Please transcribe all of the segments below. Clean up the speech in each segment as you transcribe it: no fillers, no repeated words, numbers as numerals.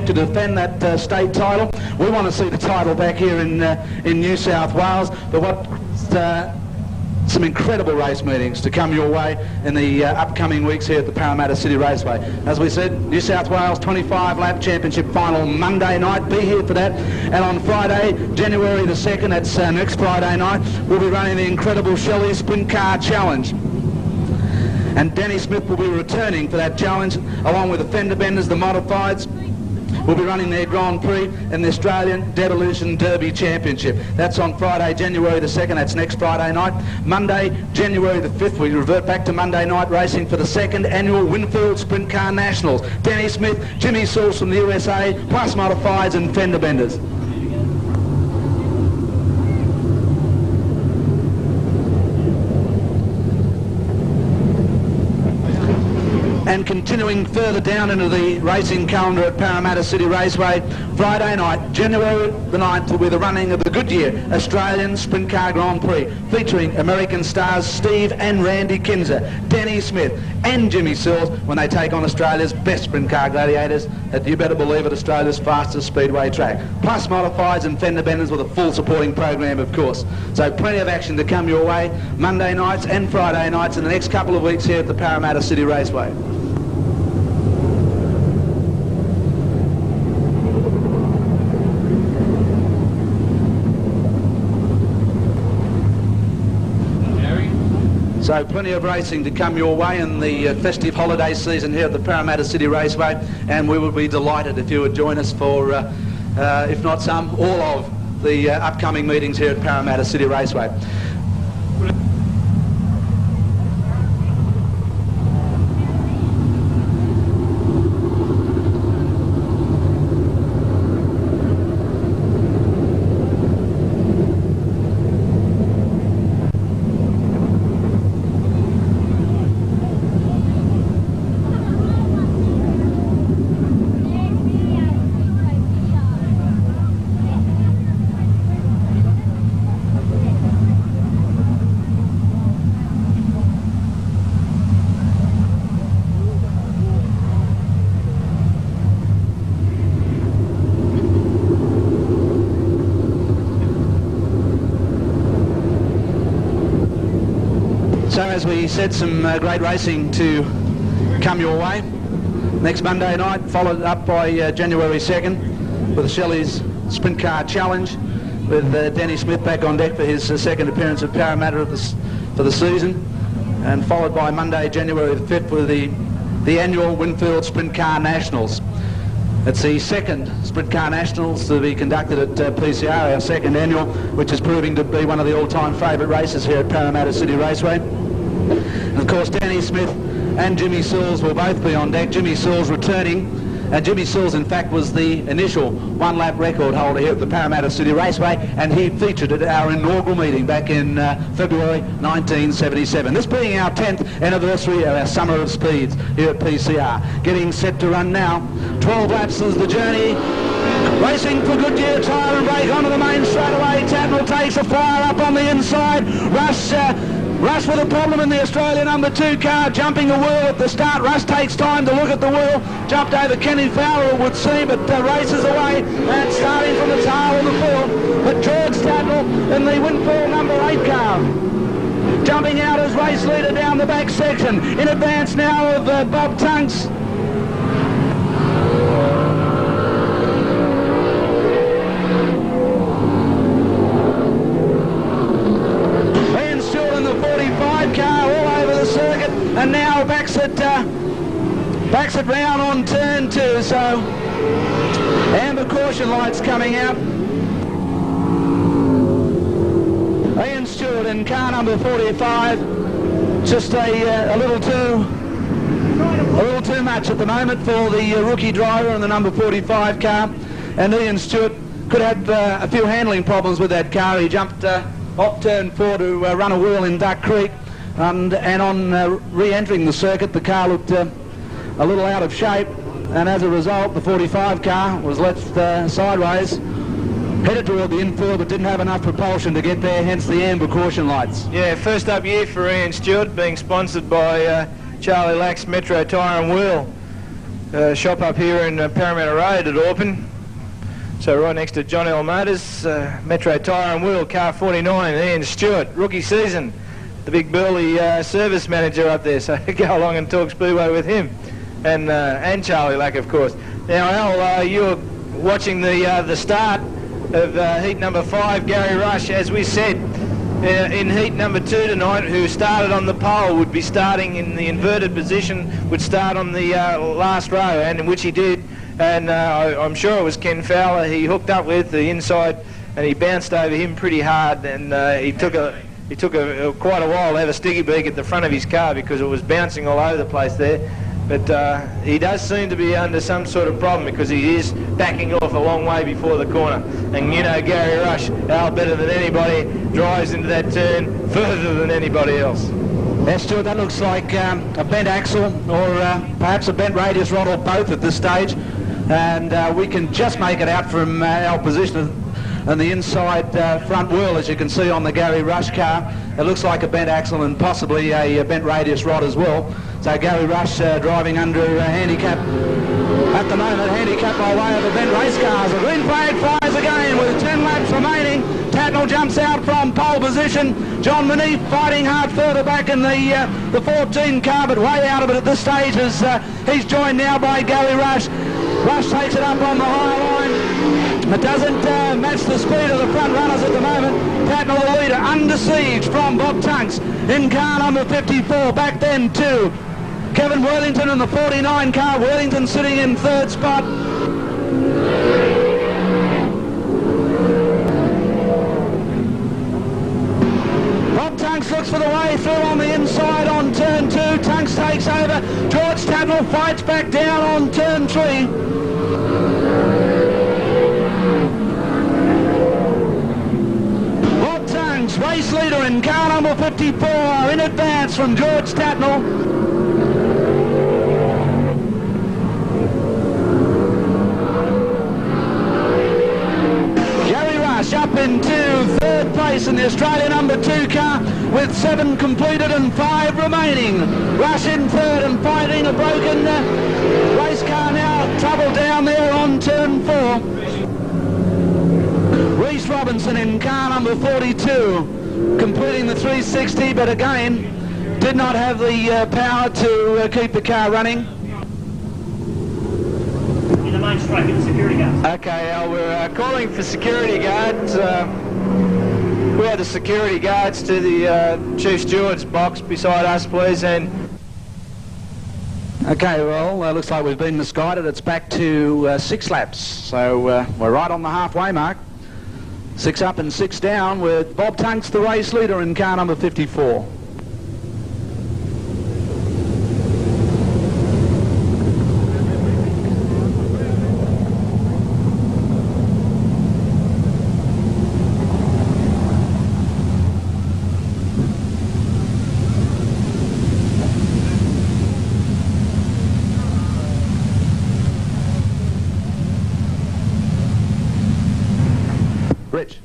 to defend that state title. We want to see the title back here in New South Wales. But what some incredible race meetings to come your way in the upcoming weeks here at the Parramatta City Raceway. As we said, New South Wales 25 lap championship final Monday night. Be here for that. And on Friday, January the 2nd, that's next Friday night, we'll be running the incredible Shelley Sprintcar Challenge. And Danny Smith will be returning for that challenge, along with the fender benders, the modifieds. We'll be running their Grand Prix in the Australian Demolition Derby Championship. That's on Friday, January the 2nd. That's next Friday night. Monday, January the 5th, we revert back to Monday night racing for the 2nd annual Winfield Sprint Car Nationals. Danny Smith, Jimmy Sauce from the USA, plus modifieds and fender benders. And continuing further down into the racing calendar at Parramatta City Raceway, Friday night, January the 9th, will be the running of the Goodyear Australian Sprint Car Grand Prix, featuring American stars Steve and Randy Kinzer, Danny Smith and Jimmy Sills when they take on Australia's best sprint car gladiators at, you better believe it, Australia's fastest speedway track. Plus modifieds and fender benders with a full supporting program, of course. So plenty of action to come your way Monday nights and Friday nights in the next couple of weeks here at the Parramatta City Raceway. So plenty of racing to come your way in the festive holiday season here at the Parramatta City Raceway, and we would be delighted if you would join us for, if not some, all of the upcoming meetings here at Parramatta City Raceway. So as we said, some great racing to come your way. Next Monday night, followed up by January 2nd with the Shelley's Sprint Car Challenge, with Danny Smith back on deck for his second appearance at Parramatta for the season, and followed by Monday, January the 5th with the annual Winfield Sprint Car Nationals. It's the second Sprint Car Nationals to be conducted at PCR, our second annual, which is proving to be one of the all-time favourite races here at Parramatta City Raceway. And of course, Danny Smith and Jimmy Sills will both be on deck. Jimmy Sills returning, and Jimmy Sills in fact was the initial one-lap record holder here at the Parramatta City Raceway, and he featured at our inaugural meeting back in February 1977. This being our 10th anniversary of our Summer of Speeds here at PCR. Getting set to run now. 12 laps is the journey. Racing for Goodyear, tyre and brake onto the main straightaway. Tatnell takes a flyer up on the inside. Russ with a problem in the Australia number 2 car, jumping a wheel at the start. Russ takes time to look at the wheel, jumped over Kenny Fowler, it would seem, but races away, and starting from the tail of the field. But George Tatnell in the Winfield number 8 car, jumping out as race leader down the back section. In advance now of Bob Tunks. Car all over the circuit, and now backs it round on turn 2, so amber caution lights coming out. Ian Stewart in car number 45, just a little too much at the moment for the rookie driver in the number 45 car, and Ian Stewart could have a few handling problems with that car. He jumped off turn 4 to run a wheel in Duck Creek. And on re-entering the circuit, the car looked a little out of shape, and as a result, the 45 car was left sideways, headed toward the infield, but didn't have enough propulsion to get there, hence the amber caution lights. Yeah, first up year for Ian Stewart, being sponsored by Charlie Lack's Metro Tyre and Wheel. shop up here in Parramatta Road at Auburn. So right next to John L. Motors, Metro Tyre and Wheel, car 49, Ian Stewart, rookie season. The big burly service manager up there, so go along and talk speedway with him. And Charlie Lack, of course. Now, Al, you're watching the start of heat number 5, Gary Rush. As we said, in heat number 2 tonight, who started on the pole, would be starting in the inverted position, would start on the last row, and in which he did. And I'm sure it was Ken Fowler he hooked up with the inside, and he bounced over him pretty hard, and he took quite a while to have a sticky beak at the front of his car because it was bouncing all over the place there. But he does seem to be under some sort of problem because he is backing off a long way before the corner. And you know Gary Rush, Al, better than anybody, drives into that turn further than anybody else. Yes, Stuart, that looks like a bent axle or perhaps a bent radius rod or both at this stage. And we can just make it out from our position and the inside front wheel, as you can see on the Gary Rush car. It looks like a bent axle and possibly a bent radius rod as well. So Gary Rush driving under handicap at the moment, handicap by way of the bent race cars. The green flag flies again with 10 laps remaining. Tatnall jumps out from pole position. John Manif fighting hard further back in the 14 car, but way out of it at this stage as he's joined now by Gary Rush. Rush takes it up on the high line. It doesn't match the speed of the front runners at the moment. Tatnall the leader, under siege from Bob Tunks in car number 54. Back then to Kevin Worthington in the 49 car. Worthington sitting in third spot. Bob Tunks looks for the way through on the inside on turn 2. Tunks takes over. George Tatnall fights back down on turn 3. Race leader in car number 54 in advance from George Tatnall. Gary Rush up into third place in the Australia number 2 car with 7 completed and 5 remaining. Rush in third and fighting a broken race car now. Trouble down there on turn 4. Reese Robinson in car number 42, completing the 360, but again, did not have the power to keep the car running. In the main straight, with the security guards. Okay, Al, we're calling for security guards. We have the security guards to the Chief Steward's box beside us, please. And okay, well, looks like we've been misguided. It's back to 6 laps, so we're right on the halfway mark. 6 up and 6 down with Bob Tunks, the race leader in car number 54. Rich.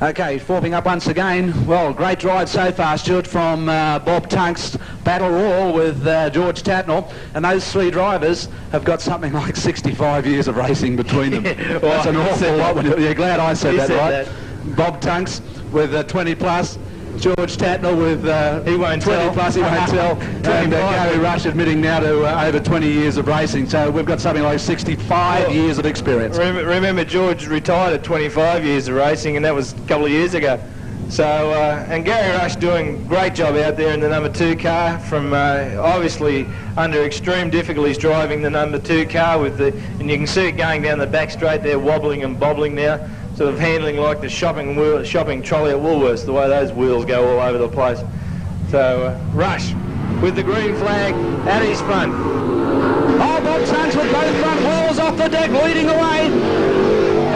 Okay, forming up once again. Well, great drive so far, Stuart, from Bob Tunks. Battle royal with George Tatnall. And those 3 drivers have got something like 65 years of racing between them. Well, that's an awful lot. You're glad I said that, right? That. Bob Tunks with 20 plus. George Tatnall with he won't 20 tell. plus, he won't tell. And Gary Rush admitting now to over 20 years of racing. So we've got something like 65 years of experience. Remember, George retired at 25 years of racing, and that was a couple of years ago. So, and Gary Rush doing a great job out there in the number 2 car, from obviously under extreme difficulties driving the number 2 car with the, and you can see it going down the back straight there, wobbling and bobbling now, sort of handling like the shopping trolley at Woolworths, the way those wheels go all over the place. So, Rush with the green flag at his front. Oh, Bob Tunks with both front wheels off the deck, leading away.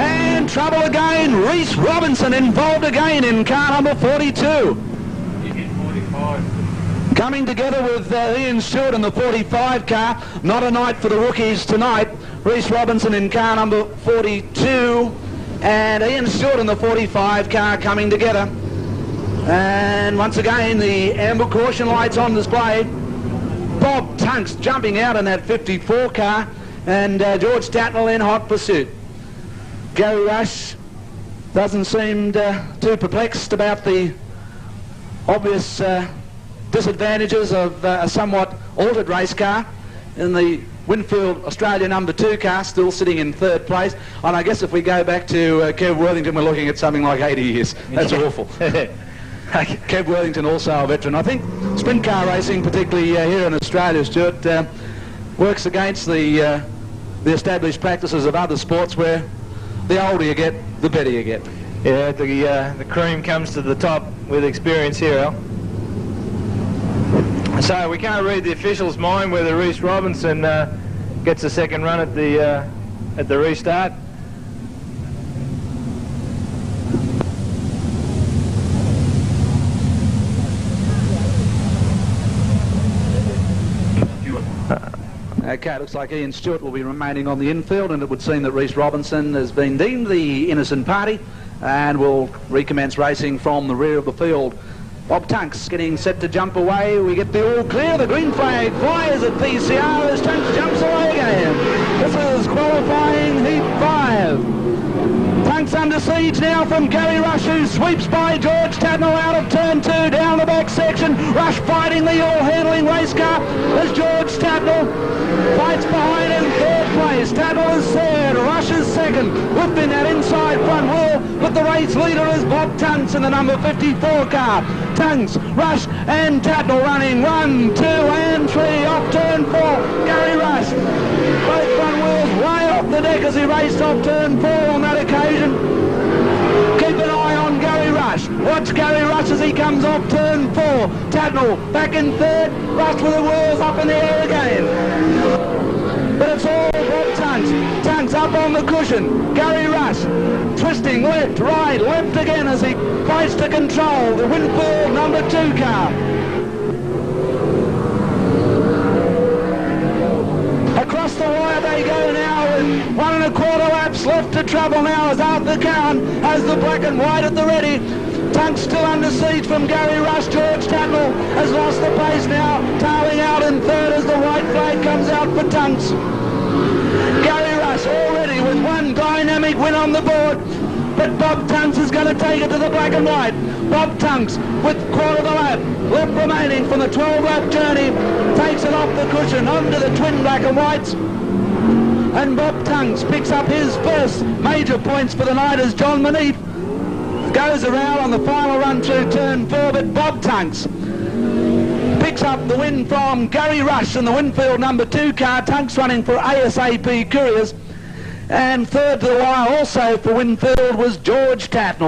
And trouble again. Reese Robinson involved again in car number 42. You hit 45. Coming together with Ian Stewart in the 45 car. Not a night for the rookies tonight. Reese Robinson in car number 42. And Ian Stewart in the 45 car coming together. And once again, the amber caution lights on display. Bob Tunks jumping out in that 54 car, and George Tatnall in hot pursuit. Gary Rush doesn't seem too perplexed about the obvious disadvantages of a somewhat altered race car in the Winfield Australia number 2 car, still sitting in 3rd place. And I guess if we go back to Kev Worthington, we're looking at something like 80 years. That's awful. Kev Worthington, also a veteran. I think sprint car racing, particularly here in Australia, Stuart, works against the established practices of other sports where the older you get, the better you get. Yeah, the cream comes to the top with experience here, Al. So we can't read the official's mind whether Reece Robinson gets a second run at the restart. Okay, looks like Ian Stewart will be remaining on the infield, and it would seem that Reece Robinson has been deemed the innocent party and will recommence racing from the rear of the field. Bob Tunks getting set to jump away. We get the all clear. The green flag flies at PCR as Tunks jumps away again. This is qualifying heat 5. Tunks under siege now from Gary Rush, who sweeps by George Tatnall out of turn 2 down the back section. Rush fighting the all-handling race car as George Tatnall fights behind in 3rd place. Tatnall is 3rd, Rush is 2nd, whipping that inside front wheel, but the race leader is Bob Tunks in the number 54 car. Tunks, Rush and Tatnall running 1, 2 and 3 off turn 4. Gary Rush, both front wheels way off the deck as he raced off turn 4 on that occasion. Keep an eye on Gary Rush. Watch Gary Rush as he comes off turn 4. Tatnall back in 3rd, Rush with the wheels up in the air again. But it's all Bob Tunks. Tunks up on the cushion. Gary Rush twisting left, right, left again as he fights to control the Winfield number 2 car. Across the wire they go now with 1 1/4 laps left to travel now as Arthur Cowan has the black and white at the ready. Tunks still under siege from Gary Rush. George Tatnall has lost the pace now, tailing out in 3rd as the white flag comes out for Tunks. Gary Rush already with 1 dynamic win on the board, but Bob Tunks is going to take it to the black and white. Bob Tunks with 1/4 lap left remaining from the 12-lap journey takes it off the cushion onto the twin black and whites, and Bob Tunks picks up his first major points for the night as John Maneath goes around on the final run through turn 4, but Bob Tunks picks up the win from Gary Rush in the Winfield number 2 car. Tunks running for ASAP Couriers, and 3rd to the wire also for Winfield was George Tatnall.